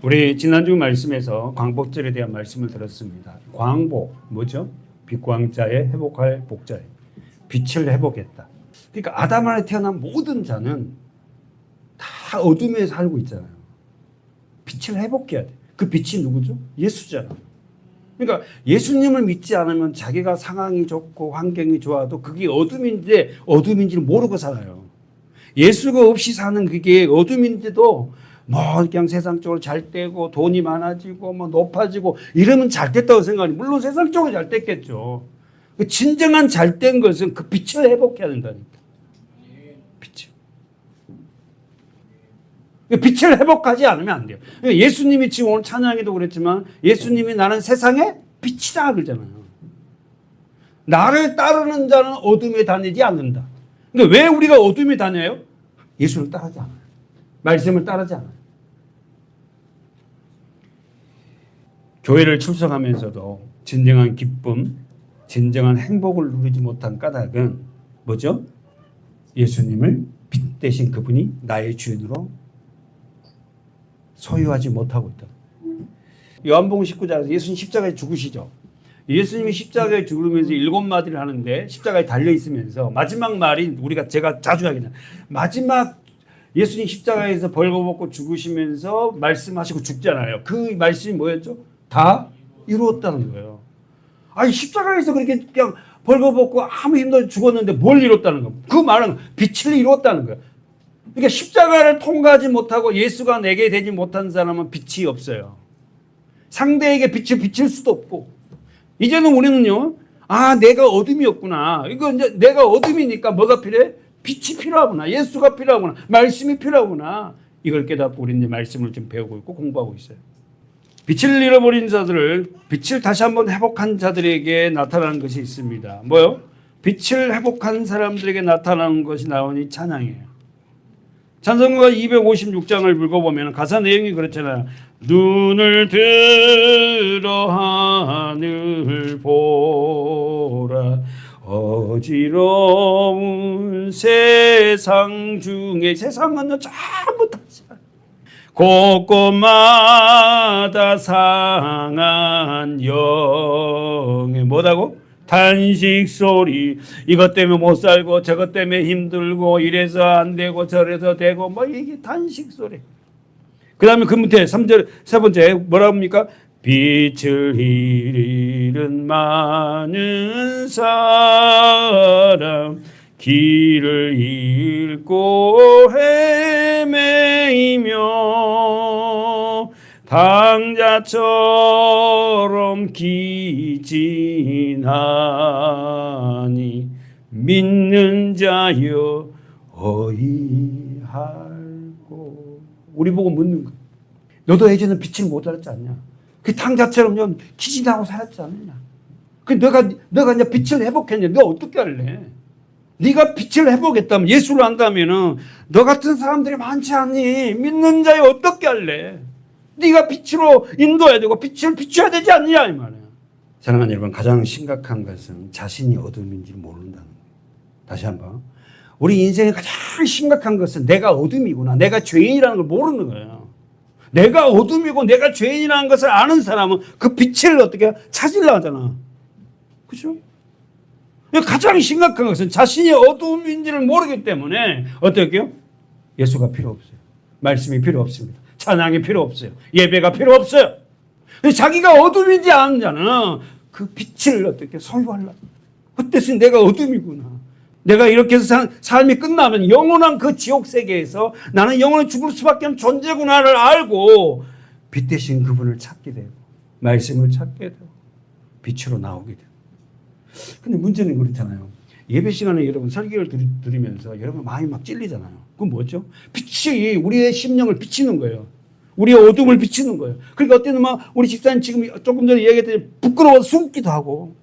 우리 지난주 말씀에서 광복절에 대한 말씀을 들었습니다. 광복 뭐죠? 빛광자에 회복할 복자에 빛을 회복했다. 그러니까 아담 안에 태어난 모든 자는 다 어둠에 살고 있잖아요. 빛을 회복해야 돼. 그 빛이 누구죠? 예수잖아. 그러니까 예수님을 믿지 않으면 자기가 상황이 좋고 환경이 좋아도 그게 어둠인데 어둠인지를 모르고 살아요. 예수가 없이 사는 그게 어둠인데도 뭐 그냥 세상적으로 잘 되고 돈이 많아지고 뭐 높아지고 이러면 잘 됐다고 생각하니 물론 세상적으로 잘 됐겠죠. 진정한 잘 된 것은 그 빛을 회복해야 된다니까. 빛을 회복하지 않으면 안 돼요. 예수님이 지금 오늘 찬양에도 그랬지만 예수님이 나는 세상의 빛이다 그러잖아요. 나를 따르는 자는 어둠에 다니지 않는다. 그러니까 왜 우리가 어둠에 다녀요? 예수를 따르지 않아요. 말씀을 따르지 않아요. 교회를 출석하면서도 진정한 기쁨, 진정한 행복을 누리지 못한 까닭은 뭐죠? 예수님을 빛 대신 그분이 나의 주인으로 소유하지 못하고 있다. 요한복음 19장에서 예수님 십자가에 죽으시죠. 예수님이 십자가에 죽으면서 7마디를 하는데 십자가에 달려 있으면서 마지막 말이 제가 자주 하긴 마지막 예수님 십자가에서 벌거벗고 죽으시면서 말씀하시고 죽잖아요. 그 말씀이 뭐였죠? 다 이루었다는 거예요. 아니 십자가에서 그렇게 그냥 벌거벗고 아무 힘도 없이 죽었는데 뭘 이뤘다는 거예요? 그 말은 빛을 이뤘다는 거예요. 그러니까 십자가를 통과하지 못하고 예수가 내게 되지 못한 사람은 빛이 없어요. 상대에게 빛을 비칠 수도 없고. 이제는 우리는요, 내가 어둠이었구나. 이거 이제 내가 어둠이니까 뭐가 필요해? 빛이 필요하구나. 예수가 필요하구나. 말씀이 필요하구나. 이걸 깨닫고 우리는 이제 말씀을 좀 배우고 있고 공부하고 있어요. 빛을 잃어버린 자들을 빛을 다시 한번 회복한 자들에게 나타나는 것이 있습니다. 뭐요? 빛을 회복한 사람들에게 나타나는 것이 나오니 찬양이에요. 찬송가 256장을 읽어보면 가사 내용이 그렇잖아요. 눈을 들어 하늘 보라 어지러운 세상 중에 세상은 전부 다 곳곳마다 상한 영에 뭐라고? 탄식 소리. 이것 때문에 못 살고 저것 때문에 힘들고 이래서 안 되고 저래서 되고 뭐 이게 탄식 소리. 그 다음에 그 밑에 3절 세 번째 뭐라고 합니까? 빛을 잃은 많은 사람 길을 잃고 헤매이며 당자처럼 기진하니 믿는 자여 어이할꼬. 우리 보고 묻는 거야. 너도 예전에 빛을 못 알았지 않냐? 그 당자처럼 좀 기진하고 살았지 않느냐? 그 너가 이제 빛을 회복했냐? 너 어떻게 할래? 네가 빛을 회복했다면 예수를 안다면은 너 같은 사람들이 많지 않니? 믿는 자여 어떻게 할래? 네가 빛으로 인도해야 되고 빛을 비춰야 되지 않느냐 이 말이에요. 사랑하는 여러분, 가장 심각한 것은 자신이 어둠인지 모른다는 거예요. 다시 한번 우리 인생의 가장 심각한 것은 내가 어둠이구나, 내가 죄인이라는 걸 모르는 거예요. 내가 어둠이고 내가 죄인이라는 것을 아는 사람은 그 빛을 어떻게 찾으려고 하잖아. 그렇죠? 가장 심각한 것은 자신이 어둠인지를 모르기 때문에 어떻게 해요? 예수가 필요 없어요. 말씀이 필요 없습니다. 찬양이 필요 없어요. 예배가 필요 없어요. 자기가 어둠인지 아는 자는 그 빛을 어떻게 소유하려고. 그때서 내가 어둠이구나. 내가 이렇게 해서 삶이 끝나면 영원한 그 지옥 세계에서 나는 영원히 죽을 수밖에 없는 존재구나를 알고 빛 대신 그분을 찾게 되고 말씀을 찾게 되고 빛으로 나오게 되고. 근데 문제는 그렇잖아요. 예배 시간에 여러분 설교를 들으면서 여러분 마음이 막 찔리잖아요. 그건 뭐죠? 빛이 우리의 심령을 비치는 거예요. 우리의 어둠을 비치는 거예요. 그러니까 어때는 막 우리 집사님 지금 조금 전에 얘기했더니 부끄러워서 숨기도 하고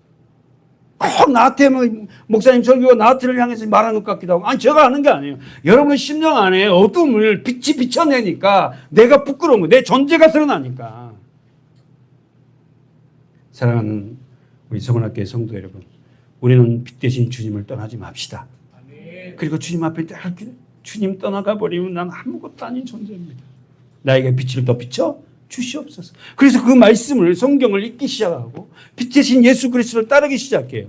꼭 나한테 목사님 설교가 나한테를 향해서 말하는 것 같기도 하고. 아니 제가 하는 게 아니에요. 여러분 심령 안에 어둠을 빛이 비춰내니까 내가 부끄러운 거예요. 내 존재가 드러나니까. 사랑하는 우리 성원학교의 성도 여러분, 우리는 빛 대신 주님을 떠나지 맙시다. 그리고 주님 앞에 주님 떠나가 버리면 난 아무것도 아닌 존재입니다. 나에게 빛을 더 비춰 주시옵소서. 그래서 그 말씀을 성경을 읽기 시작하고 빛의 신 예수 그리스도를 따르기 시작해요.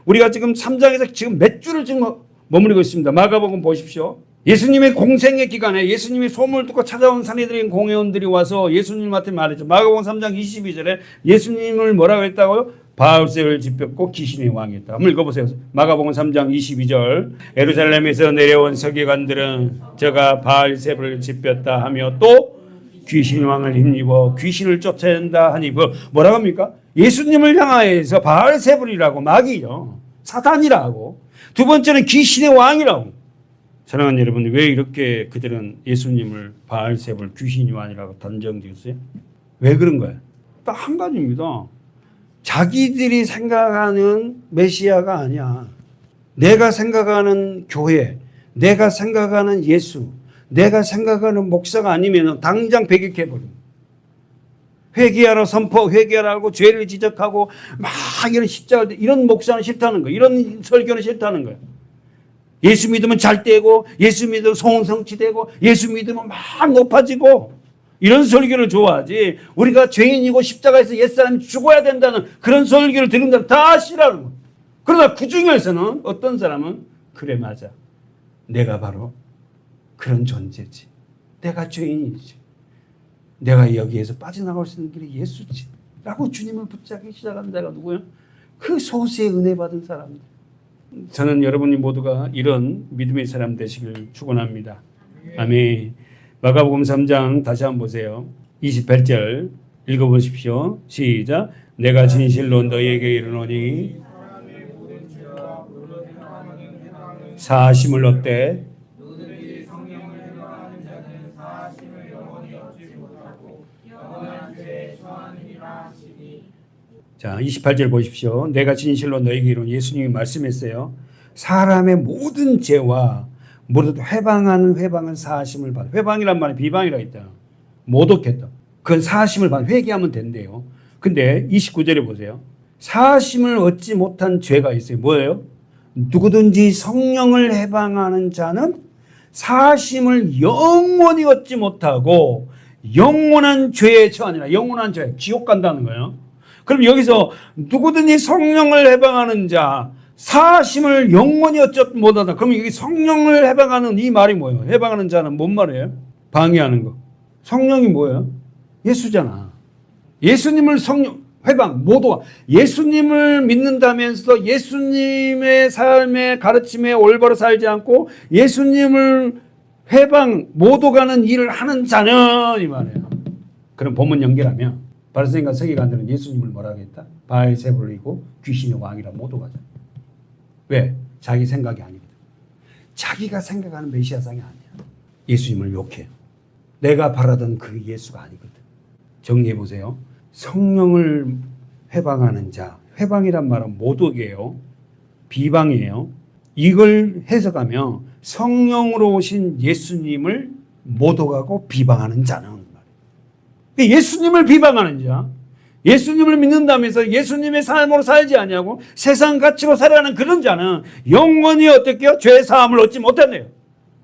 우리가 지금 3장에서 지금 몇 주를 지금 머무르고 있습니다. 마가복음 보십시오. 예수님의 공생의 기간에 예수님이 소문을 듣고 찾아온 산해드린 공회원들이 와서 예수님한테 말했죠. 마가복음 3장 22절에 예수님을 뭐라고 했다고요? 바알세불을 짓밟고 귀신의 왕이었다. 한번 읽어보세요. 마가복음 3장 22절. 예루살렘에서 내려온 서기관들은 저가 바알세불을 짓밟았다 하며 또 귀신의 왕을 힘입어 귀신을 쫓아낸다 하니 뭐라고 합니까? 예수님을 향하여서 바알세불이라고 마귀죠. 사탄이라고. 두 번째는 귀신의 왕이라고. 사랑하는 여러분, 왜 이렇게 그들은 예수님을 바알세불 귀신의 왕이라고 단정지었어요? 왜 그런 거예요? 딱 한 가지입니다. 자기들이 생각하는 메시아가 아니야. 내가 생각하는 교회, 내가 생각하는 예수, 내가 생각하는 목사가 아니면 당장 배격해버립니다. 회개하라 선포, 회개하라고 죄를 지적하고 막 이런 십자가 이런 목사는 싫다는 거예요. 이런 설교는 싫다는 거예요. 예수 믿으면 잘 되고 예수 믿으면 성성치되고 예수 믿으면 막 높아지고 이런 설교를 좋아하지 우리가 죄인이고 십자가에서 옛사람이 죽어야 된다는 그런 설교를 듣는 사람 다 싫어하는 거예요. 그러나 그 중에서는 어떤 사람은 그래 맞아. 내가 바로 그런 존재지. 내가 죄인이지. 내가 여기에서 빠져나갈 수 있는 길이 예수지. 라고 주님을 붙잡기 시작한 자가 누구예요? 그 소수의 은혜 받은 사람들. 저는 여러분이 모두가 이런 믿음의 사람 되시길 축원합니다. 아멘. 마가복음 3장 다시 한번 보세요. 28절 읽어보십시오. 시작. 내가 진실로 너희에게 이르노니 사하심을 얻되 자, 28절 보십시오. 내가 진실로 너희에게 이르노니 예수님이 말씀했어요. 사람의 모든 죄와 모두 회방하는 회방은 사하심을 받아. 회방이란 말은 비방이라 했다. 모독했다. 그건 사하심을 받아. 회개하면 된대요. 근데 29절에 보세요. 사하심을 얻지 못한 죄가 있어요. 뭐예요? 누구든지 성령을 해방하는 자는 사하심을 영원히 얻지 못하고 영원한 죄에 처하니라. 영원한 죄, 지옥 간다는 거예요. 그럼 여기서 누구든지 성령을 해방하는 자, 사하심을 영원히 얻지 못하다. 그럼 여기 성령을 해방하는 이 말이 뭐예요? 해방하는 자는 뭔 말이에요? 방해하는 거. 성령이 뭐예요? 예수잖아. 예수님을 성령, 회방, 모두가 예수님을 믿는다면서도 예수님의 삶의 가르침에 올바로 살지 않고 예수님을 회방, 모독하는 일을 하는 자는 이 말이에요. 그럼 본문 연결하면 바리새인과 서기관들은 예수님을 뭐라고 했다? 바알세불이고 귀신의 왕이라 모독하자. 왜? 자기 생각이 아니거든. 자기가 생각하는 메시아상이 아니야. 예수님을 욕해. 내가 바라던 그 예수가 아니거든. 정리해 보세요. 성령을 회방하는 자, 회방이란 말은 모독이에요. 비방이에요. 이걸 해석하면 성령으로 오신 예수님을 모독하고 비방하는 자는 예수님을 비방하는 자, 예수님을 믿는다면서 예수님의 삶으로 살지 않냐고 세상 가치로 살아가는 그런 자는 영원히 어떻게요? 죄 사함을 얻지 못한대요.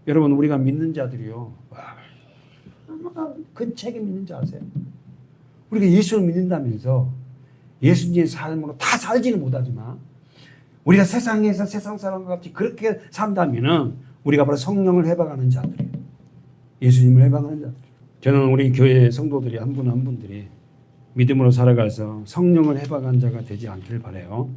여러분 우리가 믿는 자들이요. 얼마나 그 책임 있는 줄 아세요? 우리가 예수를 믿는다면서 예수님의 삶으로 다 살지는 못하지만 우리가 세상에서 세상 사람과 같이 그렇게 산다면은 우리가 바로 성령을 해방하는 자들이에요. 예수님을 해방하는 자들. 저는 우리 교회 성도들이 한 분 한 분들이 믿음으로 살아가서 성령을 해방한 자가 되지 않기를 바라요.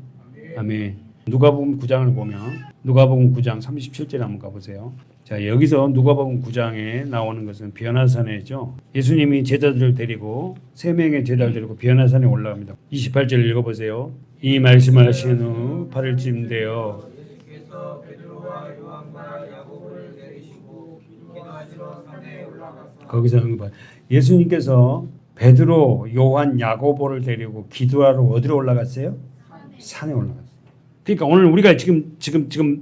아멘. 누가복음 9장을 보면 누가복음 9장 37절에 한번 가보세요. 자, 여기서 누가복음 9장에 나오는 것은 변화산이죠. 예수님이 제자들을 데리고 3명의 제자를 데리고 변화산에 올라갑니다. 28절 읽어보세요. 이 말씀을 하신 후 8일쯤 되어 거기서 예수님께서 베드로, 요한, 야고보를 데리고 기도하러 어디로 올라갔어요? 산에 올라갔어요. 그러니까 오늘 우리가 지금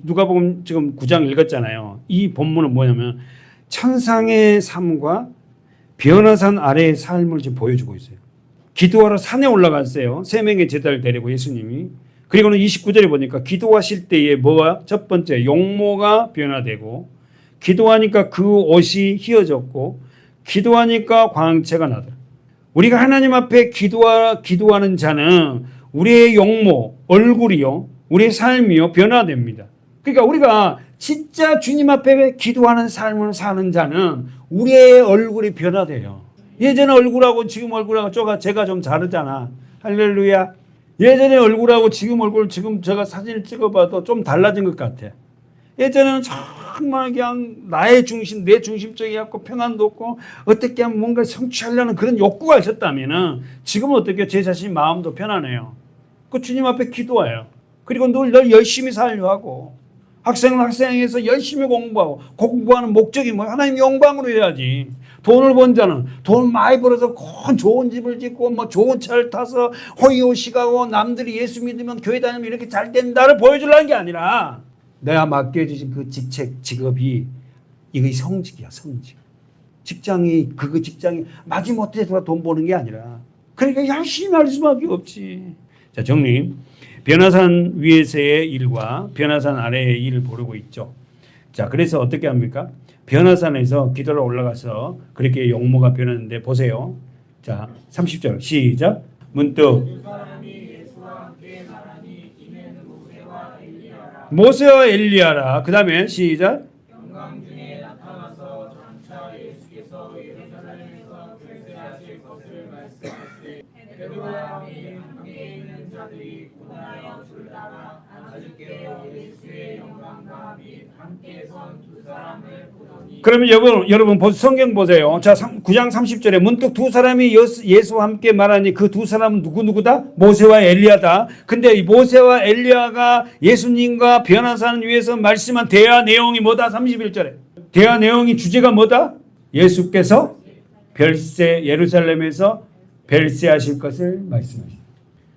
누가복음 지금 9장 읽었잖아요. 이 본문은 뭐냐면 천상의 삶과 변화산 아래의 삶을 지금 보여주고 있어요. 기도하러 산에 올라갔어요. 3명의 제자를 데리고 예수님이. 그리고는 29절에 보니까 기도하실 때에 뭐가 첫 번째 용모가 변화되고 기도하니까 그 옷이 휘어졌고 기도하니까 광채가 나더라. 우리가 하나님 앞에 기도하는 자는 우리의 용모, 얼굴이요, 우리의 삶이요, 변화됩니다. 그러니까 우리가 진짜 주님 앞에 기도하는 삶을 사는 자는 우리의 얼굴이 변화돼요. 예전에 얼굴하고 지금 얼굴하고 제가 좀 다르잖아. 할렐루야. 예전에 얼굴하고 지금 얼굴, 지금 제가 사진을 찍어봐도 좀 달라진 것 같아. 예전에는 정말 그냥 나의 중심, 내 중심적이었고 평안도 없고 어떻게 하면 뭔가 성취하려는 그런 욕구가 있었다면은 지금은 어떻게 제 자신 마음도 편안해요. 그 주님 앞에 기도해요. 그리고 늘 열심히 살려 하고 학생에서 열심히 공부하는 목적이 뭐 하나님 영광으로 해야지. 돈을 번 자는 돈 많이 벌어서 좋은 집을 짓고 뭐 좋은 차를 타서 호의호식하고 남들이 예수 믿으면 교회 다니면 이렇게 잘 된다를 보여주려는 게 아니라 내가 맡겨주신 그 직업이 이게 성직이야, 성직. 직장이 마지못해 돈 버는 게 아니라 그러니까 열심히 할 수밖에 없지. 자, 정리. 변화산 위에서의 일과 변화산 아래의 일을 보르고 있죠. 자, 그래서 어떻게 합니까? 변화산에서 기도로 올라가서 그렇게 용모가 변했는데 보세요. 자, 30절 시작. 문득 모세와 엘리야라. 그 다음에 시작. 영광 중에 나타나서 장차 예수께서 예루살렘에서 출세하실 것을 말씀하시되 베드로와 함께 있는 자들이 군하여 줄다가 아주께로 예수의 영광과 및 함께 선 두 사람을 보더니. 그러면 여러분 성경 보세요. 자, 9장 30절에 문득 두 사람이 예수와 함께 말하니 그 두 사람은 누구다? 모세와 엘리야다. 근데 이 모세와 엘리야가 예수님과 변화산 위에서 말씀한 대화 내용이 뭐다? 31절에. 대화 내용이 주제가 뭐다? 예수께서 예루살렘에서 별세하실 것을 말씀하십니다.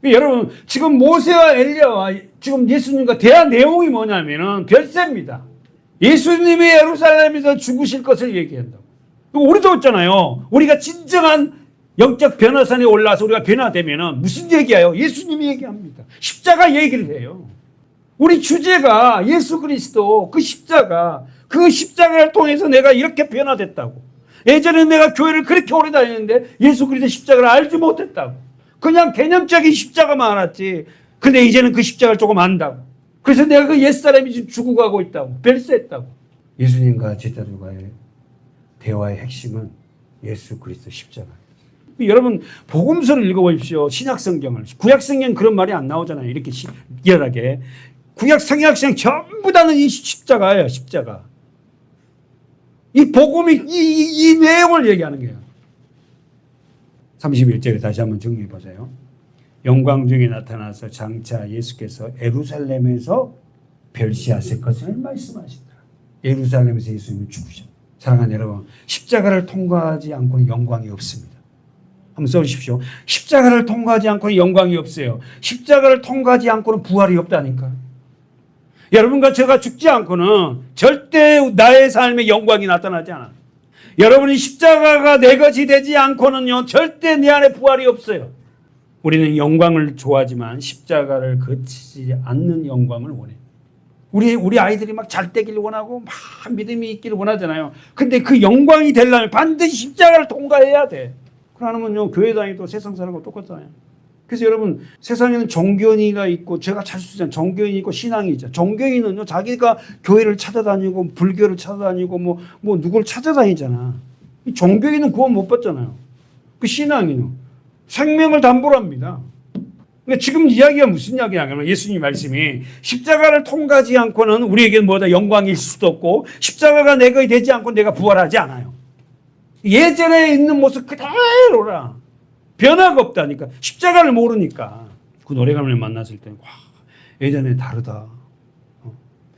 여러분, 지금 모세와 엘리야와 지금 예수님과 대화 내용이 뭐냐면은 별세입니다. 예수님이 예루살렘에서 죽으실 것을 얘기한다고. 우리도 있잖아요. 우리가 진정한 영적 변화산에 올라서 우리가 변화되면은 무슨 얘기예요? 예수님이 얘기합니다. 십자가 얘기를 해요. 우리 주제가 예수 그리스도 그 십자가를 통해서 내가 이렇게 변화됐다고. 예전에 내가 교회를 그렇게 오래 다녔는데 예수 그리스도 십자가를 알지 못했다고. 그냥 개념적인 십자가만 알았지. 근데 이제는 그 십자가를 조금 안다고. 그래서 내가 그 옛사람이 지금 죽어가고 있다고. 별세했다고. 예수님과 제자들과의 대화의 핵심은 예수 그리스도 십자가. 여러분 복음서를 읽어보십시오. 신약성경을. 구약성경 그런 말이 안 나오잖아요. 이렇게 리얼하게. 구약 성약성 전부 다는 이 십자가예요. 십자가. 이 복음이 이 내용을 얘기하는 거예요. 31절에 다시 한번 정리해 보세요. 영광 중에 나타나서 장차 예수께서 예루살렘에서 별시하실 것을 말씀하시더라. 예루살렘에서 예수님이 죽으셨다. 사랑하는 여러분, 십자가를 통과하지 않고는 영광이 없습니다. 한번 써주십시오. 십자가를 통과하지 않고는 영광이 없어요. 십자가를 통과하지 않고는 부활이 없다니까. 여러분과 제가 죽지 않고는 절대 나의 삶에 영광이 나타나지 않아요. 여러분이 십자가가 내 것이 되지 않고는요, 절대 내 안에 부활이 없어요. 우리는 영광을 좋아하지만 십자가를 거치지 않는 영광을 원해요. 우리 아이들이 막 잘 되기를 원하고 막 믿음이 있기를 원하잖아요. 근데 그 영광이 되려면 반드시 십자가를 통과해야 돼. 그러면요, 교회 다니도 세상 사람과 똑같잖아요. 그래서 여러분, 세상에는 종교인이가 있고, 제가 잘 쓰잖아요. 종교인이 있고 신앙이 있죠. 종교인은요, 자기가 교회를 찾아다니고 불교를 찾아다니고 뭐 누구를 찾아다니잖아. 종교인은 구원 못 받잖아요. 그 신앙인은 생명을 담보로 합니다. 그러니까 지금 이야기가 무슨 이야기냐면 예수님 말씀이 십자가를 통과하지 않고는 우리에게는 뭐다? 영광일 수도 없고 십자가가 내 것이 되지 않고 내가 부활하지 않아요. 예전에 있는 모습 그대로라. 변화가 없다니까. 십자가를 모르니까. 그 노래가면을 만났을 때는 와, 예전에 다르다.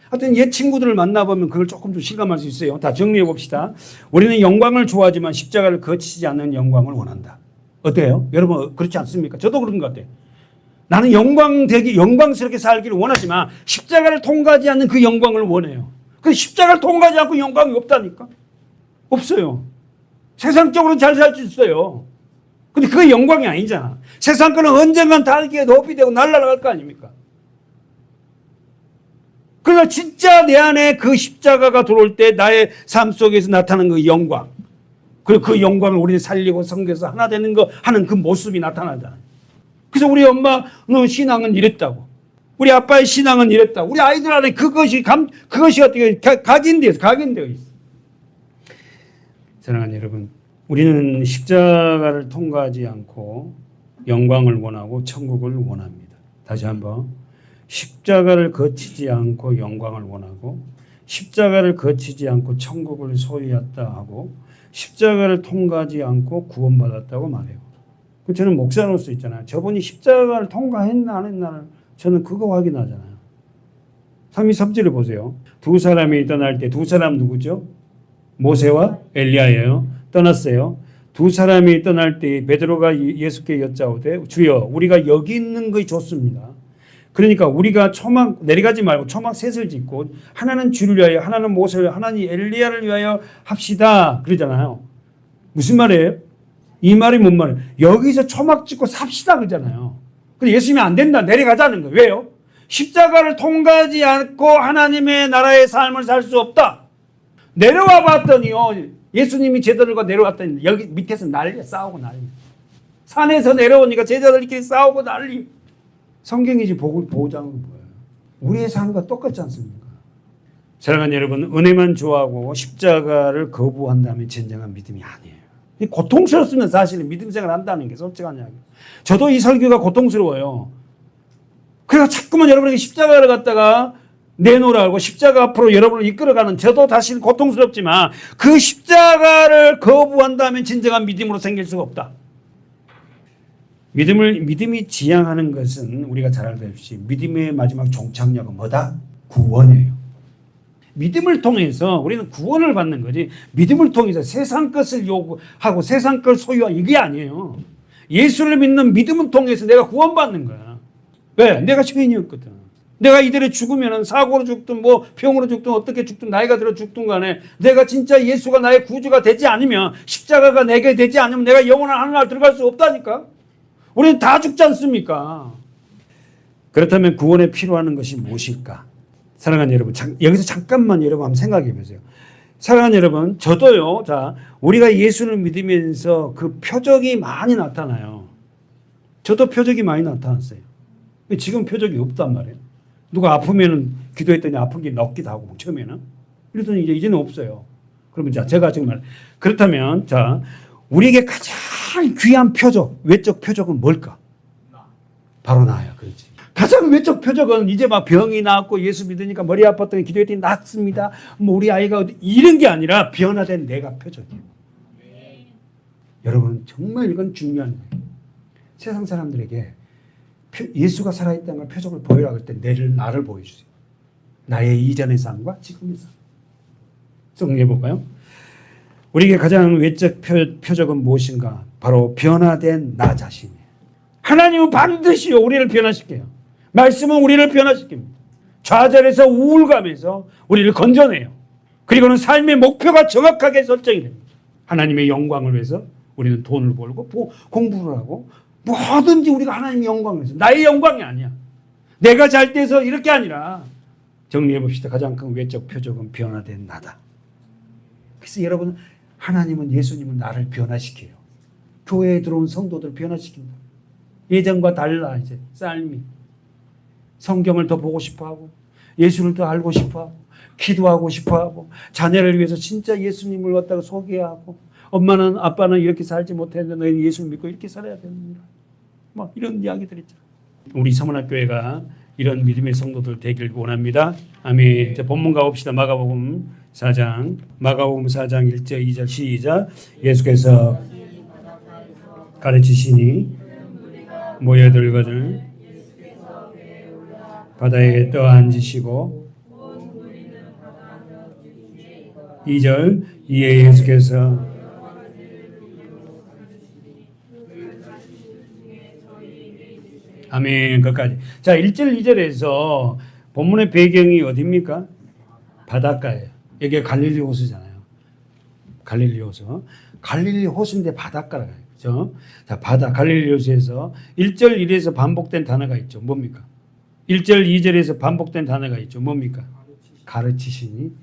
하여튼 옛 친구들을 만나보면 그걸 조금 좀 실감할 수 있어요. 다 정리해 봅시다. 우리는 영광을 좋아하지만 십자가를 거치지 않는 영광을 원한다. 어때요? 여러분 그렇지 않습니까? 저도 그런 것 같아요. 나는 영광스럽게 살기를 원하지만 십자가를 통과하지 않는 그 영광을 원해요. 근데 십자가를 통과하지 않고 영광이 없다니까? 없어요. 세상적으로 잘 살 수 있어요. 근데 그게 영광이 아니잖아. 세상 거는 언젠간 달기에 높이 되고 날아갈 거 아닙니까? 그러나 진짜 내 안에 그 십자가가 들어올 때 나의 삶 속에서 나타나는 그 영광. 그리고 그 영광을 우리는 살리고 섬겨서 하나 되는 거 하는 그 모습이 나타나잖아요. 그래서 우리 엄마는 신앙은 이랬다고. 우리 아빠의 신앙은 이랬다고. 우리 아이들 안에 그것이 어떻게 각인되어 있어. 사랑하는 여러분, 우리는 십자가를 통과하지 않고 영광을 원하고 천국을 원합니다. 다시 한번, 십자가를 거치지 않고 영광을 원하고 십자가를 거치지 않고 천국을 소유했다 하고 십자가를 통과하지 않고 구원받았다고 말해요. 저는 목사로서 있잖아요. 저분이 십자가를 통과했나 안 했나를 저는 그거 확인하잖아요. 3:3절을 보세요. 두 사람이 떠날 때, 두 사람 누구죠? 모세와 엘리야예요. 떠났어요. 두 사람이 떠날 때 베드로가 예수께 여짜오되 주여 우리가 여기 있는 것이 좋습니다. 그러니까 우리가 초막 내려가지 말고 초막 셋을 짓고 하나는 주를 위하여 하나는 모세를 위하여 하나는 엘리야를 위하여 합시다 그러잖아요. 무슨 말이에요? 이 말이 뭔 말이에요? 여기서 초막 짓고 삽시다 그러잖아요. 근데 예수님이 안 된다 내려가자는 거예요. 왜요? 십자가를 통과하지 않고 하나님의 나라의 삶을 살 수 없다. 내려와 봤더니요. 예수님이 제자들과 내려왔더니 여기 밑에서 난리야. 싸우고 난리. 산에서 내려오니까 제자들끼리 싸우고 난리. 성경이지 보장은 뭐예요? 우리의 삶과 똑같지 않습니까? 사랑하는 여러분, 은혜만 좋아하고 십자가를 거부한다면 진정한 믿음이 아니에요. 고통스럽으면 사실은 믿음 생활 한다는 게 솔직한 이야기예요. 저도 이 설교가 고통스러워요. 그래서 자꾸만 여러분에게 십자가를 갖다가 내놓으라고 십자가 앞으로 여러분을 이끌어가는 저도 사실 고통스럽지만 그 십자가를 거부한다면 진정한 믿음으로 생길 수가 없다. 믿음이 지향하는 것은 우리가 잘 알다시피 믿음의 마지막 종착역은 뭐다? 구원이에요. 믿음을 통해서 우리는 구원을 받는 거지 믿음을 통해서 세상 것을 요구하고 세상 걸 소유하고 이게 아니에요. 예수를 믿는 믿음을 통해서 내가 구원받는 거야. 왜? 내가 죄인이었거든. 내가 이대로 죽으면 사고로 죽든 뭐 병으로 죽든 어떻게 죽든 나이가 들어 죽든 간에 내가 진짜 예수가 나의 구주가 되지 않으면 십자가가 내게 되지 않으면 내가 영원한 하늘나라 들어갈 수 없다니까. 우리는 다 죽지 않습니까? 그렇다면 구원에 필요한 것이 무엇일까? 사랑하는 여러분, 여기서 잠깐만 여러분 한번 생각해 보세요. 사랑하는 여러분, 저도요, 자, 우리가 예수를 믿으면서 그 표적이 많이 나타나요. 저도 표적이 많이 나타났어요. 지금 표적이 없단 말이에요. 누가 아프면은 기도했더니 아픈 게 낫기도 하고, 처음에는. 이러더니 이제는 없어요. 그러면 자, 제가 지금 그렇다면, 자, 우리에게 가장 귀한 표적, 외적 표적은 뭘까? 바로 나야, 그렇지. 가장 외적 표적은 이제 막 병이 나았고 예수 믿으니까 머리 아팠더니 기도했더니 낫습니다. 뭐 우리 아이가 이런 게 아니라 변화된 내가 표적이에요. 네. 여러분 정말 이건 중요한 거예요. 세상 사람들에게 예수가 살아있다는 걸 표적을 보여라 할 때 나를 보여주세요. 나의 이전의 삶과 지금의 삶. 정리해 볼까요? 우리에게 가장 외적 표적은 무엇인가? 바로 변화된 나 자신이에요. 하나님은 반드시 우리를 변화시켜요. 말씀은 우리를 변화시킵니다. 좌절에서 우울감에서 우리를 건져내요. 그리고는 삶의 목표가 정확하게 설정이 됩니다. 하나님의 영광을 위해서 우리는 돈을 벌고 공부를 하고 뭐든지 우리가 하나님의 영광을 위해서 나의 영광이 아니야. 내가 잘 돼서 이렇게 아니라 정리해 봅시다. 가장 큰 외적 표적은 변화된 나다. 그래서 여러분 하나님은 예수님은 나를 변화시켜요. 교회에 들어온 성도들 변화시킨다. 예전과 달라 이제 삶이. 성경을 더 보고 싶어하고 예수를 더 알고 싶어하고 기도하고 싶어하고 자녀를 위해서 진짜 예수님을 갖다가 소개하고 엄마는 아빠는 이렇게 살지 못했는데 너희는 예수를 믿고 이렇게 살아야 됩니다. 막 이런 이야기들 있잖아요. 우리 서문학교회가 이런 믿음의 성도들 되길 원합니다. 아멘. 자, 본문 가봅시다. 마가복음 4장 1절 2절 시작. 예수께서 가르치시니 모여들거든 바다에 떠앉으시고 2절 이에 예수께서 아멘. 끝까지. 자, 1절 2절에서 본문의 배경이 어디입니까? 바닷가예요. 여기가 갈릴리 호수잖아요. 갈릴리 호수. 갈릴리 호수인데 바닷가라. 그렇죠? 자, 갈릴리 호수에서 1절 1에서 반복된 단어가 있죠. 뭡니까? 1절 2절에서 반복된 단어가 있죠. 뭡니까? 가르치시니.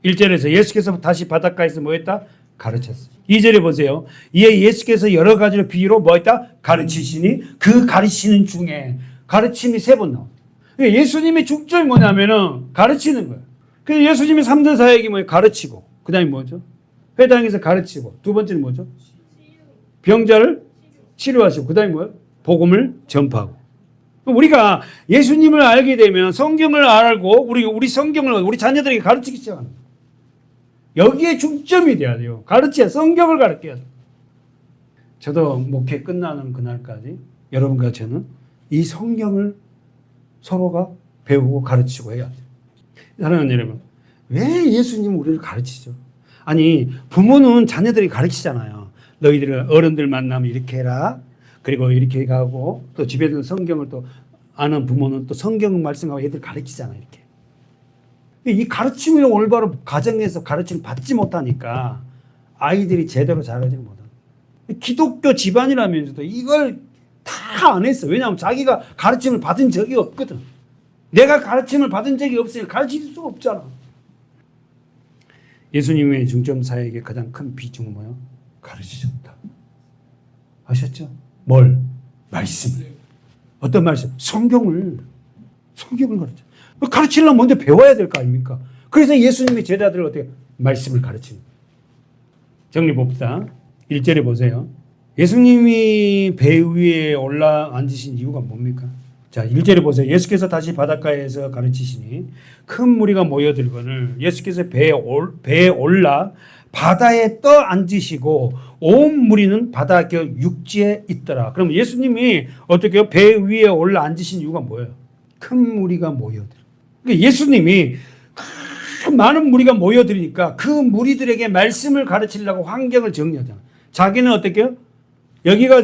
1절에서 예수께서 다시 바닷가에서 뭐 했다? 가르쳤어요. 2절에 보세요. 이에 예수께서 여러 가지로 비유로 뭐 했다? 가르치시니 그 가르치는 중에 가르침이 3번 나와요. 예수님의 중점이 뭐냐면은 가르치는 거예요. 그래서 예수님의 3대 사역이 뭐예요? 가르치고. 그 다음에 뭐죠? 회당에서 가르치고. 두 번째는 뭐죠? 병자를 치료하시고. 그 다음에 뭐예요? 복음을 전파하고. 우리가 예수님을 알게 되면 성경을 알고 우리 성경을 우리 자녀들에게 가르치기 시작합니다. 여기에 중점이 돼야 돼요. 성경을 가르쳐야 돼요. 저도 목회 끝나는 그날까지 여러분과 저는 이 성경을 서로가 배우고 가르치고 해야 돼요. 사랑하는 여러분, 왜 예수님은 우리를 가르치죠? 아니, 부모는 자녀들이 가르치잖아요. 너희들 어른들 만나면 이렇게 해라. 그리고 이렇게 가고 또 집에서 성경을 또 아는 부모는 또 성경 말씀하고 애들 가르치잖아요. 이렇게. 이 가르침을 올바로 가정에서 가르침을 받지 못하니까 아이들이 제대로 자라지 못하는. 기독교 집안이라면서도 이걸 다 안 했어. 왜냐하면 자기가 가르침을 받은 적이 없거든. 내가 가르침을 받은 적이 없으니 가르칠 수가 없잖아. 예수님의 중점 사역의 가장 큰 비중은 뭐예요? 가르치셨다. 아셨죠? 뭘? 말씀을. 어떤 말씀? 성경을 가르쳐. 가르치려면 먼저 배워야 될 거 아닙니까? 그래서 예수님의 제자들을 어떻게? 말씀을 가르치는 거예요. 정리 봅시다. 1절에 보세요. 예수님이 배 위에 올라 앉으신 이유가 뭡니까? 자, 1절에 보세요. 예수께서 다시 바닷가에서 가르치시니 큰 무리가 모여들거늘 예수께서 배에 올라 바다에 떠 앉으시고 온 무리는 바다 겨 육지에 있더라. 그럼 예수님이 어떻게 배 위에 올라 앉으신 이유가 뭐예요? 큰 무리가 모여들. 그러니까 예수님이 많은 무리가 모여들으니까 그 무리들에게 말씀을 가르치려고 환경을 정리하잖아. 자기는 어떻게 해요? 여기가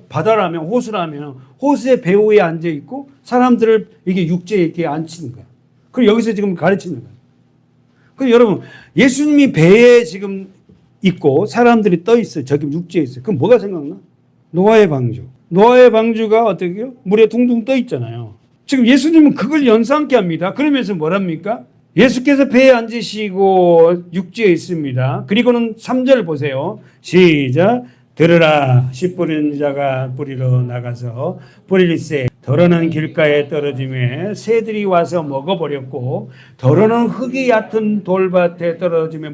바다라면 호수라면 호수의 배 위에 앉아 있고 사람들을 이게 육지에 이렇게 앉히는 거야. 그리고 여기서 지금 가르치는 거야. 그럼 여러분 예수님이 배에 지금 있고 사람들이 떠 있어요. 저기 육지에 있어요. 그럼 뭐가 생각나? 노아의 방주. 노아의 방주가 어떻게 해요? 물에 둥둥 떠 있잖아요. 지금 예수님은 그걸 연상케 합니다. 그러면서 뭐랍니까? 예수께서 배에 앉으시고 육지에 있습니다. 그리고는 3절 보세요. 시작. 들으라. 씨 뿌리는 자가 뿌리러 나가서 뿌릴새 더러는 길가에 떨어지며 새들이 와서 먹어버렸고 더러는 흙이 얕은 돌밭에 떨어지며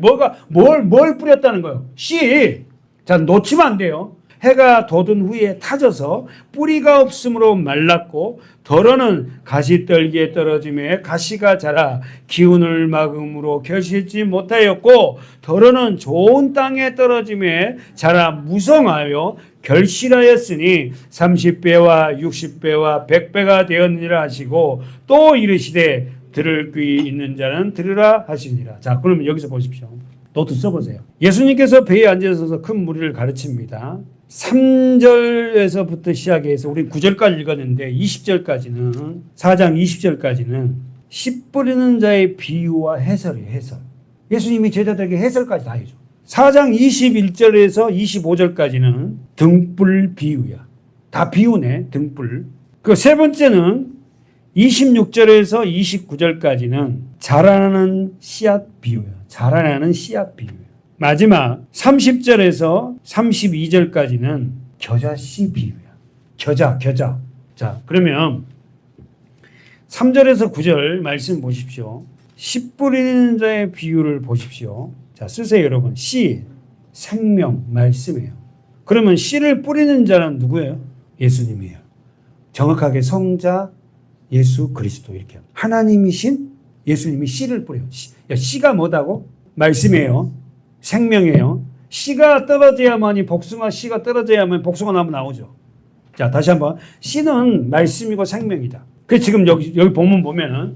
뭘 뿌렸다는 거예요? 씨. 자, 놓치면 안 돼요. 해가 돋은 후에 타져서 뿌리가 없으므로 말랐고 더러는 가시떨기에 떨어지며 가시가 자라 기운을 막음으로 결실지 못하였고 더러는 좋은 땅에 떨어지며 자라 무성하여 결실하였으니 30배와 60배와 100배가 되었느니라 하시고 또 이르시되 들을 귀 있는 자는 들으라 하시니라. 자, 그러면 여기서 보십시오. 노트 써보세요. 예수님께서 배에 앉아서 큰 무리를 가르칩니다. 3절에서부터 시작해서 우리 9절까지 읽었는데 20절까지는 4장 20절까지는 씨 뿌리는 자의 비유와 해설이에요. 해설. 예수님이 제자들에게 해설까지 다 해줘. 4장 21절에서 25절까지는 등불 비유야. 다 비유네. 등불. 그 세 번째는 26절에서 29절까지는 자라나는 씨앗 비유야. 자라나는 씨앗 비유야. 마지막 30절에서 32절까지는 겨자씨 비유야. 겨자. 자, 그러면 3절에서 9절 말씀 보십시오. 씨 뿌리는 자의 비유를 보십시오. 자, 쓰세요, 여러분. 씨, 생명, 말씀이에요. 그러면 씨를 뿌리는 자는 누구예요? 예수님이에요. 정확하게 성자 예수 그리스도 이렇게. 하나님이신 예수님이 씨를 뿌려요. 씨가 뭐다고? 말씀이에요. 생명이에요. 씨가 떨어져야만이 복숭아 씨가 떨어져야만 복숭아 나무 나오죠. 자, 다시 한번. 씨는 말씀이고 생명이다. 그 지금 여기 보면 보면은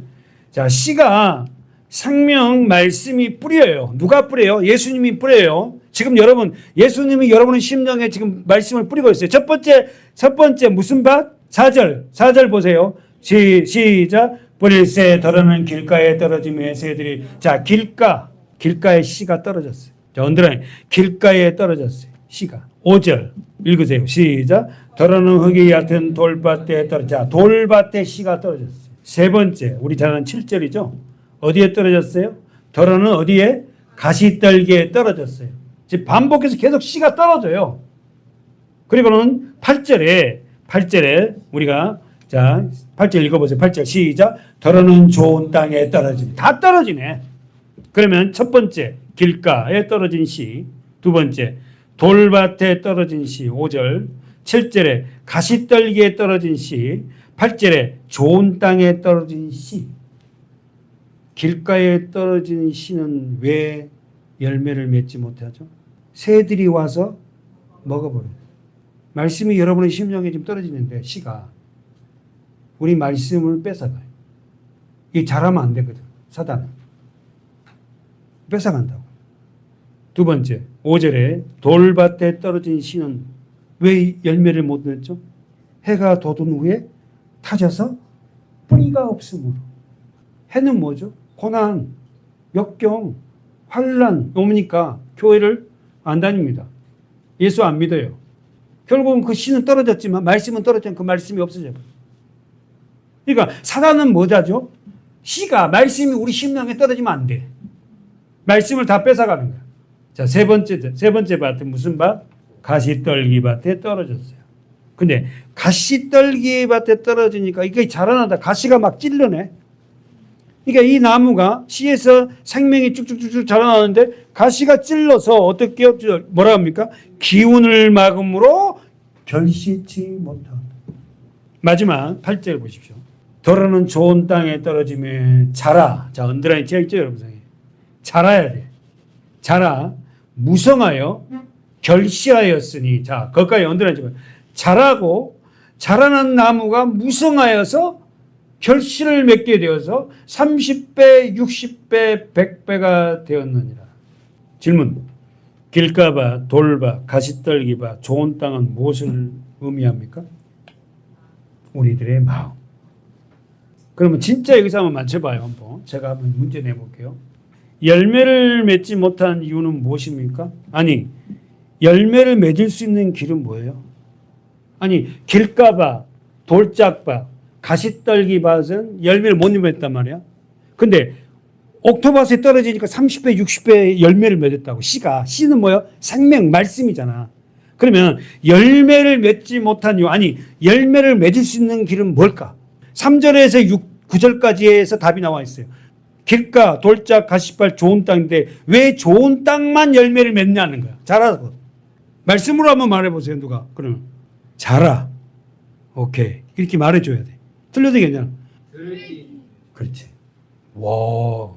자, 씨가 생명 말씀이 뿌려요. 누가 뿌려요? 예수님이 뿌려요. 지금 여러분 예수님이 여러분의 심정에 지금 말씀을 뿌리고 있어요. 첫 번째 무슨 밭? 4절 보세요. 시작. 뿌릴새 더러는 길가에 떨어지며 새들이 자, 길가에 씨가 떨어졌어요. 자, 언더라인. 길가에 떨어졌어요. 씨가. 5절 읽으세요. 시작. 더러는 흙이 얕은 돌밭에 떨어져. 돌밭에 씨가 떨어졌어요. 세 번째 우리 잘 아는 7절이죠. 어디에 떨어졌어요? 더러는 어디에? 가시떨기에 떨어졌어요. 지금 반복해서 계속 씨가 떨어져요. 그리고는 8절에 우리가 자 8절 읽어보세요. 8절 시작. 더러는 좋은 땅에 떨어지니 다 떨어지네. 그러면 첫 번째 길가에 떨어진 씨, 두 번째 돌밭에 떨어진 씨 5절, 7절에 가시떨기에 떨어진 씨, 8절에 좋은 땅에 떨어진 씨. 길가에 떨어진 씨는 왜 열매를 맺지 못하죠? 새들이 와서 먹어버려요. 말씀이 여러분의 심령에 지금 떨어지는데 씨가 우리 말씀을 뺏어가요. 이 잘하면 안 되거든. 사단은 뺏어간다고. 두 번째 5절에 돌밭에 떨어진 씨는 왜 열매를 못 맺죠? 해가 돋은 후에 타져서 뿌리가 없으므로. 해는 뭐죠? 고난, 역경, 환난 오니까 교회를 안 다닙니다. 예수 안 믿어요. 결국은 그 씨는 떨어졌지만 말씀은 떨어졌지만 그 말씀이 없어져요. 그러니까 사단은 뭐죠? 씨가 말씀이 우리 심령에 떨어지면 안 돼. 말씀을 다 뺏어가는 거야. 자, 세 번째 밭은 무슨 밭? 가시떨기 밭에 떨어졌어요. 근데 가시떨기 밭에 떨어지니까 이게 자라나다 가시가 막 찔러내. 그러니까 이 나무가 씨에서 생명이 쭉쭉쭉쭉 자라나는데 가시가 찔러서 어떻게 뭐라 합니까? 기운을 막음으로 결실치 못한다. 마지막 8절 보십시오. 더러는 좋은 땅에 떨어지면 자라. 자, 언더라인 되어 있죠, 여러분. 자라야 돼. 자라. 무성하여 결실하였으니. 자, 거기까지 언더라인 좀. 자라고 자라는 나무가 무성하여서 결실을 맺게 되어서 30배, 60배, 100배가 되었느니라. 질문. 길가밭, 돌밭, 가시떨기밭, 좋은 땅은 무엇을 의미합니까? 우리들의 마음. 그러면 진짜 여기서 한번 맞춰봐요. 한번. 제가 한번 문제 내볼게요. 열매를 맺지 못한 이유는 무엇입니까? 아니, 열매를 맺을 수 있는 길은 뭐예요? 아니, 길가밭, 돌짝밭, 가시떨기밭은 열매를 못 맺었단 말이야. 근데 옥토밭에 떨어지니까 30배, 60배 열매를 맺었다고. 씨는 뭐야? 생명, 말씀이잖아. 그러면 열매를 맺지 못한 이유, 아니 열매를 맺을 수 있는 길은 뭘까? 3절에서 9절까지에서 답이 나와 있어요. 길가, 돌짝, 가시밭, 좋은 땅인데 왜 좋은 땅만 열매를 맺냐는 거야. 자라고. 말씀으로 한번 말해보세요. 누가? 그러면 자라. 오케이. 이렇게 말해줘야 돼. 틀려도 괜찮아. 그렇지. 와,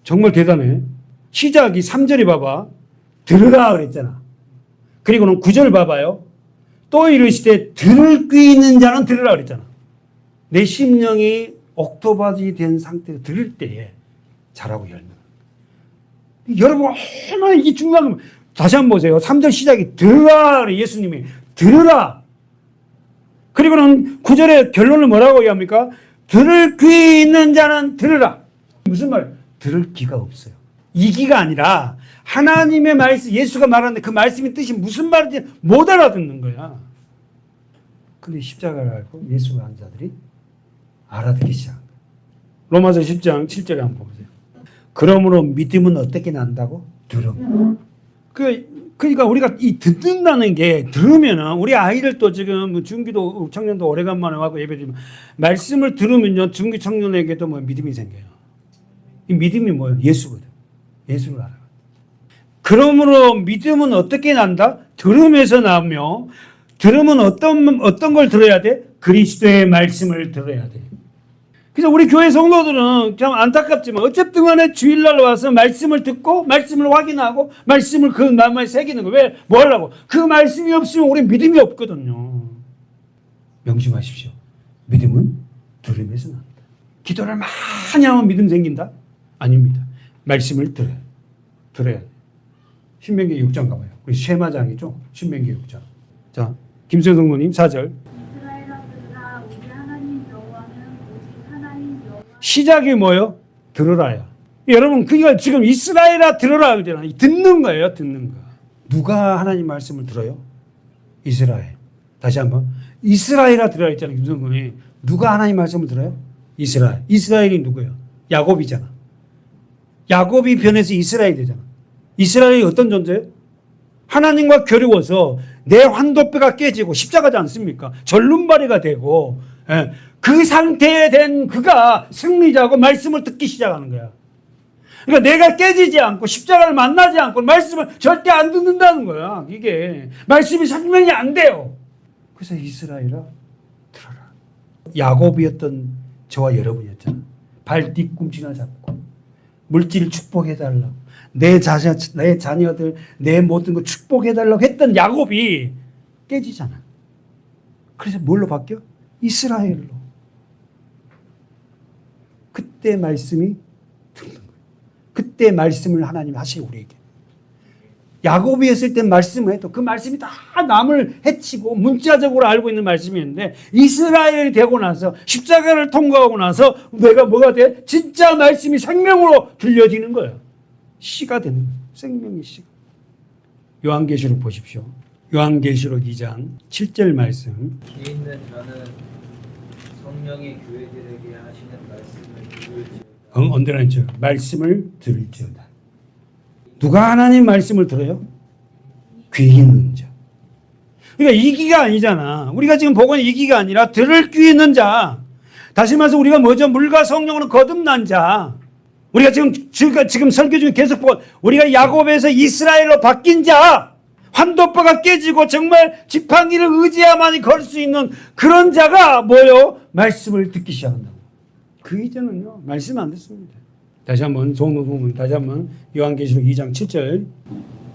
정말 대단해. 시작이 3절에 봐봐. 들으라 그랬잖아. 그리고는 9절 봐봐요. 또 이르시되 들을 귀 있는 자는 들으라 그랬잖아. 내 심령이 옥토밭이 된 상태에서 들을 때에 자라고 열매. 여러분 얼마나 이게 중요한 거. 다시 한번 보세요. 3절 시작이 들으라 그래. 예수님이 들으라. 그리고는 9절의 결론을 뭐라고 얘기합니까? 들을 귀 있는 자는 들으라. 무슨 말? 들을 귀가 없어요. 이 귀가 아니라 하나님의 말씀, 예수가 말하는데 그 말씀의 뜻이 무슨 말인지 못 알아듣는 거야. 근데 십자가를 알고 예수가 한 자들이 알아듣기 시작한 거야. 로마서 10장 7절에 한번 보세요. 그러므로 믿음은 어떻게 난다고? 들음. 그러니까 우리가 이 듣는다는 게 들으면은 우리 아이들도 지금 중기도 청년도 오래간만에 와고 예배드리면 말씀을 들으면요 중기 청년에게도 뭐 믿음이 생겨요. 이 믿음이 뭐예요? 예수거든. 예수를 알아. 그러므로 믿음은 어떻게 난다? 들음에서 나오며 들으면 어떤 걸 들어야 돼? 그리스도의 말씀을 들어야 돼. 그래서 우리 교회 성도들은 참 안타깝지만 어쨌든 간에 주일날 와서 말씀을 듣고 말씀을 확인하고 말씀을 그 마음에 새기는 거예요. 왜? 뭐 하려고? 그 말씀이 없으면 우리 믿음이 없거든요. 명심하십시오. 믿음은 들음에서 난다. 기도를 많이 하면 믿음 생긴다? 아닙니다. 말씀을 들어야 돼. 신명기 6장 가봐요. 우리 쉐마장이죠. 신명기 6장. 자, 김수현 성도님 4절. 시작이 뭐예요? 들으라야. 여러분, 그게 지금 이스라엘아 들으라 그러잖아요. 듣는 거예요, 듣는 거. 누가 하나님 말씀을 들어요? 이스라엘. 다시 한번. 이스라엘아 들으라 했잖아요, 김성근이. 누가 하나님 말씀을 들어요? 이스라엘. 이스라엘이 누구예요? 야곱이잖아. 야곱이 변해서 이스라엘이 되잖아. 이스라엘이 어떤 존재예요? 하나님과 겨루어서 내 환도뼈가 깨지고 십자가지 않습니까? 절름발이가 되고, 예, 그 상태에 된 그가 승리자고 말씀을 듣기 시작하는 거야. 그러니까 내가 깨지지 않고 십자가를 만나지 않고 말씀을 절대 안 듣는다는 거야. 이게 말씀이 생명이 안 돼요. 그래서 이스라엘아 들어라. 야곱이었던 저와 여러분이었잖아. 발 뒤꿈치나 잡고 물질 축복해달라. 내 자녀들, 내 모든 거 축복해달라고 했던 야곱이 깨지잖아. 그래서 뭘로 바뀌어? 이스라엘로. 그때 말씀이 듣는 거예요. 그때 말씀을 하나님이 하시고 우리에게. 야곱이었을 때 말씀을 해도 그 말씀이 다 남을 해치고 문자적으로 알고 있는 말씀이었는데 이스라엘이 되고 나서 십자가를 통과하고 나서 내가 뭐가 돼? 진짜 말씀이 생명으로 들려지는 거예요. 씨가 되는 거예요. 생명의 씨가. 요한계시록 보십시오. 요한계시록 2장 7절 말씀. 귀 있는 자는 성령이 교회들에게 하시는 말씀을 들을지어다. 언제나 있죠. 말씀을 들을지어다. 누가 하나님 말씀을 들어요? 귀 있는 자. 그러니까 이기가 아니잖아. 우리가 지금 보고 있는 이기가 아니라 들을 귀 있는 자. 다시 말해서 우리가 뭐죠? 물과 성령으로 거듭난 자. 우리가 지금 설교 중에 계속 보고 우리가 야곱에서 이스라엘로 바뀐 자. 환도뼈가 깨지고 정말 지팡이를 의지해야만이 걸 수 있는 그런 자가 뭐요? 말씀을 듣기 시작한다고. 그 이전은요. 말씀 안 듣습니다. 다시 한번 종로부문 다시 한번 요한계시록 2장 7절.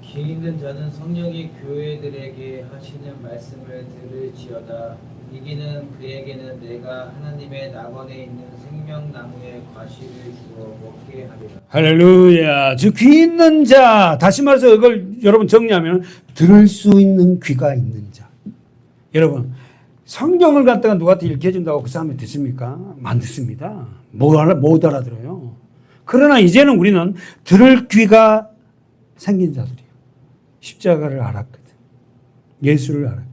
귀 있는 자는 성령이 교회들에게 하시는 말씀을 들을지어다. 이기는 그에게는 내가 하나님의 낙원에 있는 생명나무의 과실을 주어 먹게 하리라. 할렐루야. 저 귀 있는 자. 다시 말해서 이걸 여러분 정리하면 들을 수 있는 귀가 있는 자. 여러분 성경을 갖다가 누구한테 읽혀준다고 그 사람이 듣습니까? 안 듣습니다. 못 알아들어요. 그러나 이제는 우리는 들을 귀가 생긴 자들이에요. 십자가를 알았거든. 예수를 알았거든.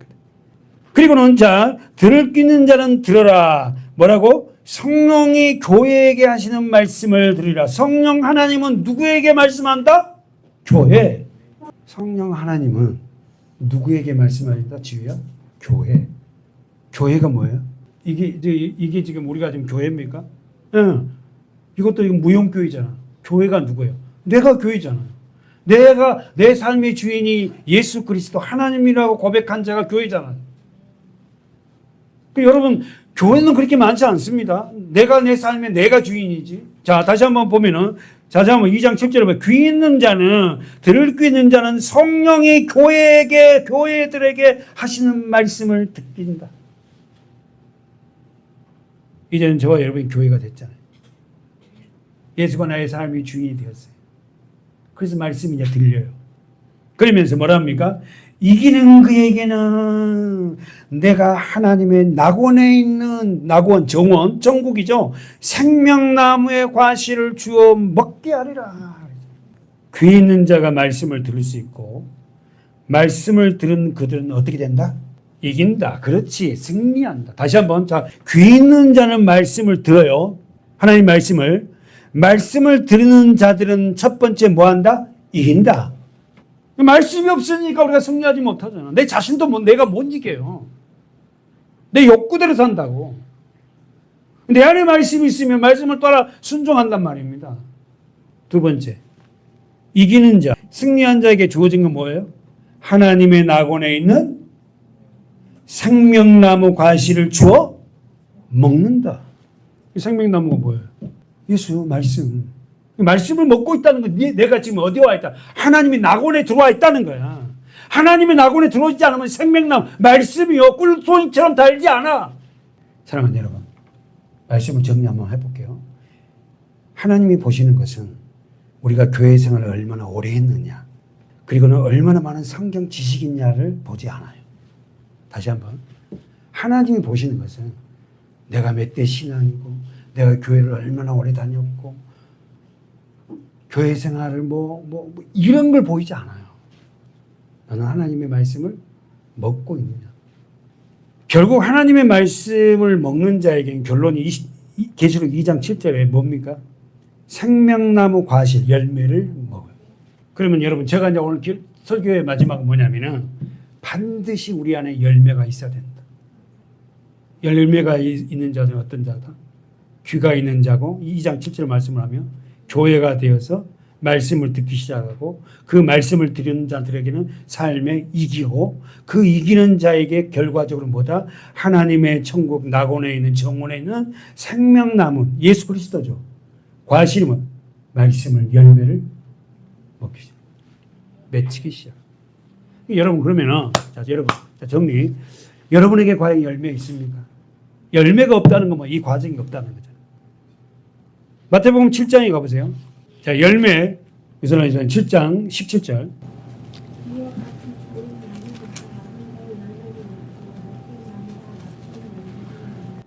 그리고는 자, 들을 귀 있는 자는 들어라. 뭐라고? 성령이 교회에게 하시는 말씀을 들으라. 성령 하나님은 누구에게 말씀한다? 교회. 성령 하나님은 누구에게 말씀하신다? 지우야? 교회. 교회가 뭐예요? 이게 지금 우리가 지금 교회입니까? 응. 이것도 지금 무용교회잖아. 교회가 누구예요? 내가 교회잖아요. 내가 내 삶의 주인이 예수 그리스도 하나님이라고 고백한 자가 교회잖아요. 여러분 교회는 그렇게 많지 않습니다. 내가 내 삶의 내가 주인이지. 자 다시 한번 보면은 다시 한번 2장 7절에 보면 귀 있는 자는 들을 귀 있는 자는 성령이 교회들에게 하시는 말씀을 듣긴다. 이제는 저와 여러분이 교회가 됐잖아요. 예수가 나의 삶의 주인이 되었어요. 그래서 말씀이 이제 들려요. 그러면서 뭐라 합니까? 이기는 그에게는 내가 하나님의 낙원에 있는 낙원, 정원, 정국이죠. 생명나무의 과실을 주어 먹게 하리라. 귀 있는 자가 말씀을 들을 수 있고 말씀을 들은 그들은 어떻게 된다? 이긴다. 그렇지. 승리한다. 다시 한번 자, 귀 있는 자는 말씀을 들어요. 하나님 말씀을 들으는 자들은 첫 번째 뭐 한다? 이긴다. 말씀이 없으니까 우리가 승리하지 못하잖아. 내 자신도 내가 못 이겨요. 내 욕구대로 산다고. 내 안에 말씀이 있으면 말씀을 따라 순종한단 말입니다. 두 번째, 이기는 자, 승리한 자에게 주어진 건 뭐예요? 하나님의 낙원에 있는 생명나무 과실을 주어 먹는다. 이 생명나무가 뭐예요? 예수 말씀. 말씀을 먹고 있다는 건 내가 지금 어디 와 있다? 하나님의 낙원에 들어와 있다는 거야. 하나님의 낙원에 들어오지 않으면 생명나무 말씀이요 꿀송이처럼 달지 않아. 사랑하는 여러분, 말씀을 정리 한번 해볼게요. 하나님이 보시는 것은 우리가 교회 생활을 얼마나 오래 했느냐, 그리고는 얼마나 많은 성경 지식이 있냐를 보지 않아요. 다시 한번, 하나님이 보시는 것은 내가 몇 대 신앙이고 내가 교회를 얼마나 오래 다녔고 교회 생활을 이런 걸 보이지 않아요. 너는 하나님의 말씀을 먹고 있느냐. 결국 하나님의 말씀을 먹는 자에게는 결론이 계시록 2장 7절에 뭡니까? 생명나무 과실 열매를 먹어요. 그러면 여러분 제가 이제 오늘 설교의 마지막은 뭐냐면은 반드시 우리 안에 열매가 있어야 된다. 열매가 있는 자는 어떤 자다? 귀가 있는 자고 2장 7절 말씀을 하면 교회가 되어서 말씀을 듣기 시작하고 그 말씀을 들은 자들에게는 삶에 이기고 그 이기는 자에게 결과적으로 뭐다? 하나님의 천국 낙원에 있는 정원에 있는 생명나무 예수 그리스도죠. 과실은 말씀을 열매를 먹기 시작. 맺히기 시작. 여러분 그러면은 여러분 정리. 여러분에게 과연 열매 있습니까? 열매가 없다는 건 뭐 이 과정이 없다는 거잖아요. 마태복음 7장에 가보세요. 자, 열매, 우선 7장 17절.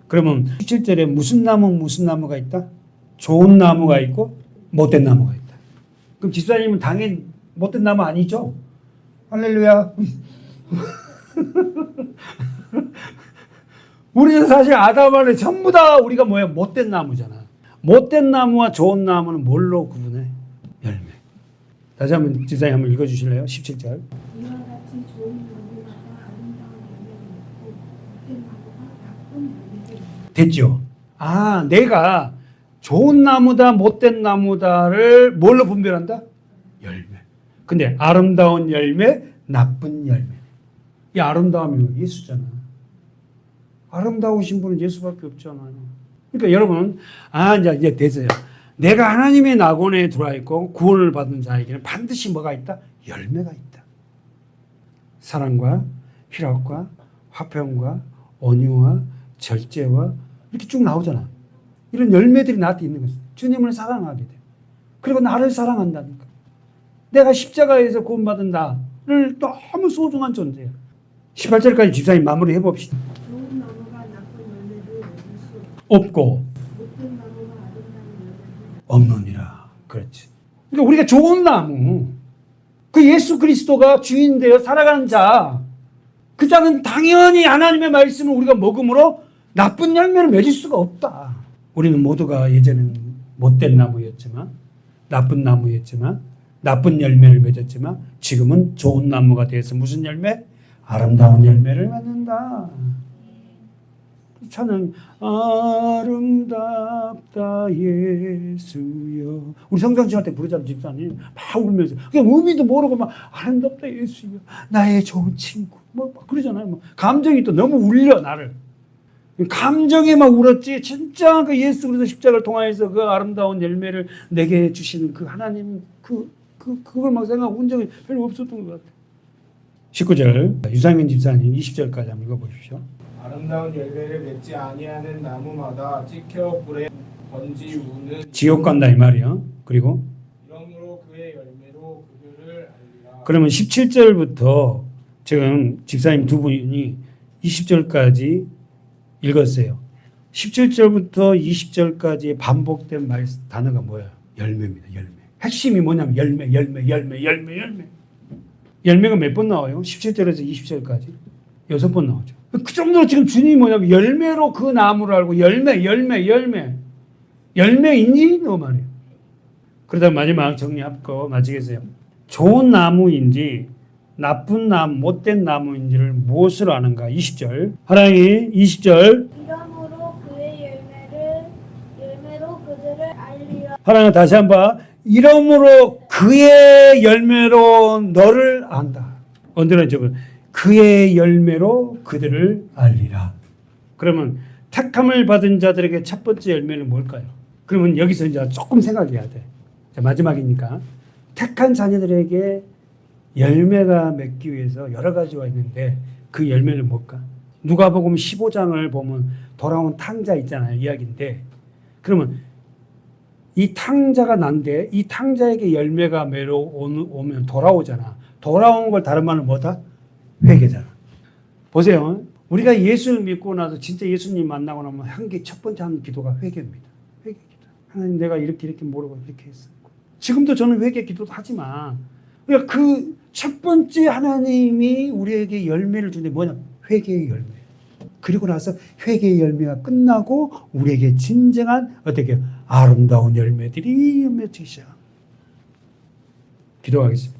그러면 17절에 무슨 나무가 있다? 좋은 나무가 있고 못된 나무가 있다. 그럼 집사님은 당연히 못된 나무 아니죠? 할렐루야. 우리는 사실 아담 안에 전부 다 우리가 뭐야? 못된 나무잖아. 못된 나무와 좋은 나무는 뭘로 구분해? 열매. 다시 한번 집사님 한번 읽어주실래요? 17절. 이와 같이 좋은 나무마다 아름다운 열매를 맺고 못된 나무가 나쁜 열매를 맺고. 됐죠? 아, 내가 좋은 나무다 못된 나무다를 뭘로 분별한다? 열매. 근데 아름다운 열매, 나쁜 열매. 이 아름다움이 예수잖아. 아름다우신 분은 예수밖에 없잖아요. 그러니까 여러분, 이제 됐어요. 내가 하나님의 낙원에 들어와 있고 구원을 받은 자에게는 반드시 뭐가 있다? 열매가 있다. 사랑과 희락과 화평과 온유와 절제와 이렇게 쭉 나오잖아. 이런 열매들이 나한테 있는 거죠. 주님을 사랑하게 돼. 그리고 나를 사랑한다니까. 내가 십자가에서 구원받은 나를 너무 소중한 존재야. 18절까지 집사님 마무리 해봅시다. 좋은 나무가 나쁜 열매를 맺을 수 없고 못된 나무가 아름다운 열매를 없느니라. 그렇지. 그러니까 우리가 좋은 나무, 그 예수 그리스도가 주인 되어 살아가는 자, 그 자는 당연히 하나님의 말씀을 우리가 먹음으로 나쁜 열매를 맺을 수가 없다. 우리는 모두가 예전에는 못된 나무였지만, 나쁜 나무였지만, 나쁜 열매를 맺었지만, 지금은 좋은 나무가 되어서 무슨 열매? 아름다운 열매를 맺는다. 찬양 아름답다 예수여. 우리 성장시간 때 부르잖아요. 집사님 막 울면서 그냥 의미도 모르고 막 아름답다 예수여 나의 좋은 친구 막 그러잖아요. 뭐 감정이 또 너무 울려 나를. 감정에 막 울었지 진짜 그 예수 그리스도 십자가를 통하여서 그 아름다운 열매를 내게 주시는 그 하나님 그걸 막 생각하고 운 적이 별로 없었던 것 같아요. 19절 유상현 집사님 20절까지 한번 읽어보십시오. 아름다운 열매를 맺지 아니하는 나무마다 찍혀 불에 번지우는 지옥 간다 이 말이요. 그리고 이러므로 그의 열매로 그들을 알리라. 그러면 17절부터 지금 집사님 두 분이 20절까지 읽었어요. 17절부터 20절까지 반복된 단어가 뭐예요? 열매입니다. 열매. 핵심이 뭐냐면 열매. 열매가 몇 번 나와요? 17절에서 20절까지 6번 나오죠. 그 정도로 지금 주님이 뭐냐면 열매로 그 나무를 알고 열매 있니? 너 말이에요. 그러다 마지막 정리하고 마치겠어요. 좋은 나무인지 나쁜 나무, 못된 나무인지를 무엇으로 아는가? 20절. 하나님 20절. 이러므로 그의 열매로 그들을 알리라. 하나님 다시 한번 이러므로 그의 열매로 너를 안다. 언제나 저분 그의 열매로 그들을 알리라. 그러면 택함을 받은 자들에게 첫 번째 열매는 뭘까요? 그러면 여기서 이제 조금 생각해야 돼. 자, 마지막이니까 택한 자녀들에게 열매가 맺기 위해서 여러 가지가 있는데 그 열매는 뭘까? 누가복음 15장을 보면 돌아온 탕자 있잖아요. 이야기인데 그러면 이 탕자가 난데 이 탕자에게 열매가 오면 돌아오잖아. 돌아온 걸 다른 말은 뭐다? 회개잖아. 보세요. 우리가 예수를 믿고 나서 진짜 예수님 만나고 나면 첫 번째 하는 기도가 회개입니다. 회개 기도. 하나님 내가 이렇게 모르고 이렇게 했어. 지금도 저는 회개 기도도 하지만 그러니까 그 첫 번째 하나님이 우리에게 열매를 주는데 뭐냐? 회개의 열매. 그리고 나서 회개의 열매가 끝나고 우리에게 진정한 어떻게 아름다운 열매들이 맺히기 시작. 기도하겠습니다.